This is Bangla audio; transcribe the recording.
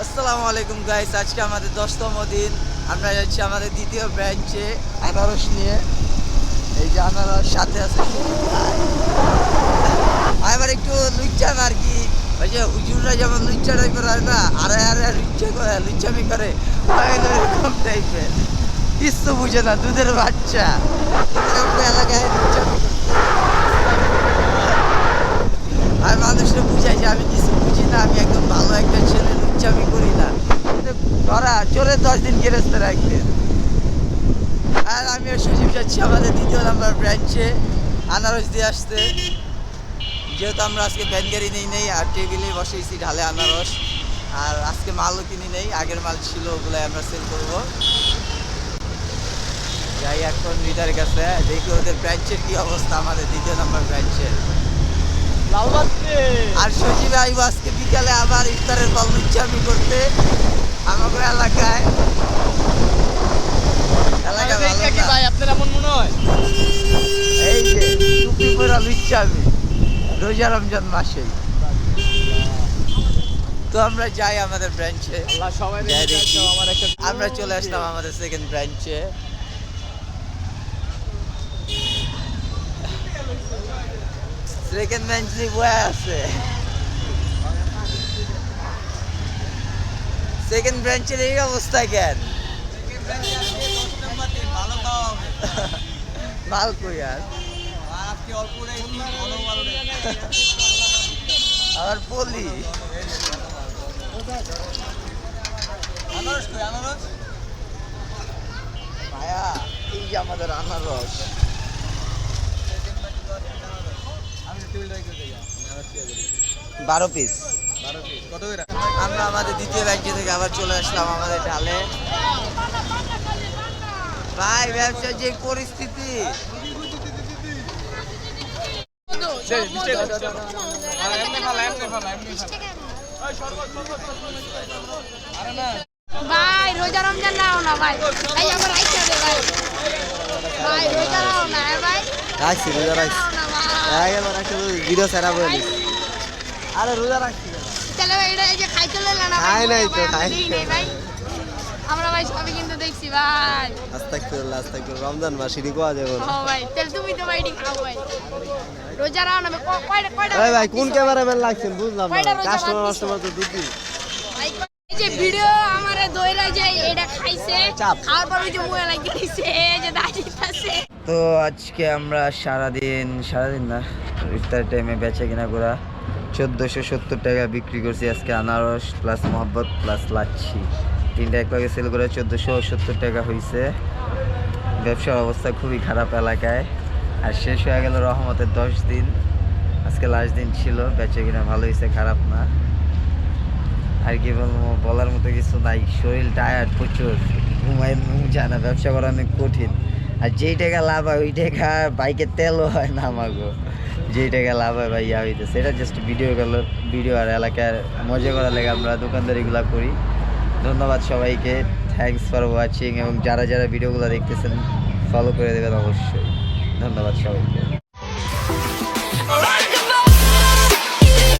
আসসালামু আলাইকুম গাইস, আজকে আমাদের 10তম দিন। আমরা যাচ্ছি আমাদের দ্বিতীয় ব্রাঞ্চে আনারস নিয়ে। এই যে আনারস সাথে আছে এবার একটু লুচ্চাম আর কি। ওই যে হুজুররা যেমন লুচ্চাটাই করে না, আরে আরে লুচ্চা করে লুচ্চামি করে এরকম টাইপের। কিছু বুঝে না, দুধের বাচ্চা এলাকায় লুচ্চামি করে। আর মানুষটা বুঝাই যে আমি কিছু বুঝি না, আমি একদম ভালো একটা ছেলে, লুচ্চামি করি না। ধরা চোরে 10 দিন গেরস্তে রাখবেন। আর আমি সুযোগ যাচ্ছি আমাদের 2য় নাম্বার ব্রাঞ্চে আনারস দিয়ে আসতে, যেহেতু আমরা আজকে ভ্যান গাড়ি নেই আর টেবিলে বসেছি ঢালে আনারস। আর আজকে মালও কিনি নেই, আগের মাল ছিল, ওগুলো আমরা সেল করবো। যাই এখন রিদার কাছে, দেখি ওদের ব্রাঞ্চের কি অবস্থা, আমাদের 2য় নাম্বার ব্রাঞ্চের। আর সচিব আইব আজকে বিকালে আবার ইফতারের বল লুচ্চামি করতে আমাদের এলাকায়। ভাই আপনার এমন মনে হয় এই যে টুপি পরা লুচ্চামি রোজা রমজান মাসে। তো আমরা যাই আমাদের ব্রাঞ্চে, আমরা চলে আসলাম আমাদের 2nd ব্রাঞ্চে। সেকেন্ড ব্রাঞ্চে বয়ে আছে, 2nd ব্রাঞ্চের এই অবস্থা কেন? মাল কই আর আবার পলি ভাইয়া, এই যে আমাদের আনারস। বারো পিস। আমরা আমাদের 2য় ব্রাঞ্চে থেকে আবার চলে আসলাম আমাদের ঢালে। ভাই ব্যবসার যে পরিস্থিতি, ভাই রোজা রমজান নাও না ভাই, ভাই আবার আইসা দে ভাই, ভাই রোজা নাও না ভাই, রাখছি রোজা রাখছি, ভিডিও সেরা বলি। আরে রোজা রাখছি তাহলে এটা এই যে খাইতে লইলা না খাই নাই তো, খাই নাই ভাই, আমরা ভাই সবই কিন্তু দেখছি ভাই। আস্তাগফিরুল্লাহ রমজান মাস ইনি কোয়া যাবে। ও ভাই তাহলে তুমি তো ভাই খাও ভাই, রোজা রাও না কয়টা ভাই ভাই কোন ক্যামেরাম্যান লাগছেন বুঝলাম না, কয়টা রোজা কাস্টমার তো দুটি। এই যে ভিডিও আমারে দইরা যে এটা খাইছে, খাওয়ার পর ওই যে মুয়ে লাগিয়ে দিছে, এই যে দাঁড়িয়েছে। তো আজকে আমরা সারাদিন না, ইফতার টাইমে বেচা কিনা করা 1470 টাকা বিক্রি করছি আজকে। আনারস প্লাস মোহাব্বত প্লাস লাচ্ছি 3টা একলাগে সেল করে 1470 টাকা হয়েছে। ব্যবসার অবস্থা খুবই খারাপ এলাকায়। আর শেষ হয়ে গেল রহমতের 10 দিন, আজকে লাস্ট দিন ছিল। বেচা কিনা ভালো হয়েছে, খারাপ না। আর কি বলবো, বলার মতো কিছু নাই। শরীর টায়ার্ড প্রচুর, ঘুম যায় না। ব্যবসা করা অনেক কঠিন। আর যেই টাকা লাভ হয় ওই টাকা বাইকের তেলও হয় না আমাগো। যেই টাকা লাভ হয় ভাই ইয়া হইতেছে, এটা জাস্ট ভিডিও আর এলাকার মজা করার লেগে আমরা দোকানদারিগুলো করি। ধন্যবাদ সবাইকে, থ্যাঙ্কস ফর ওয়াচিং। এবং যারা ভিডিওগুলো দেখতেছেন ফলো করে দেবেন অবশ্যই। ধন্যবাদ সবাইকে।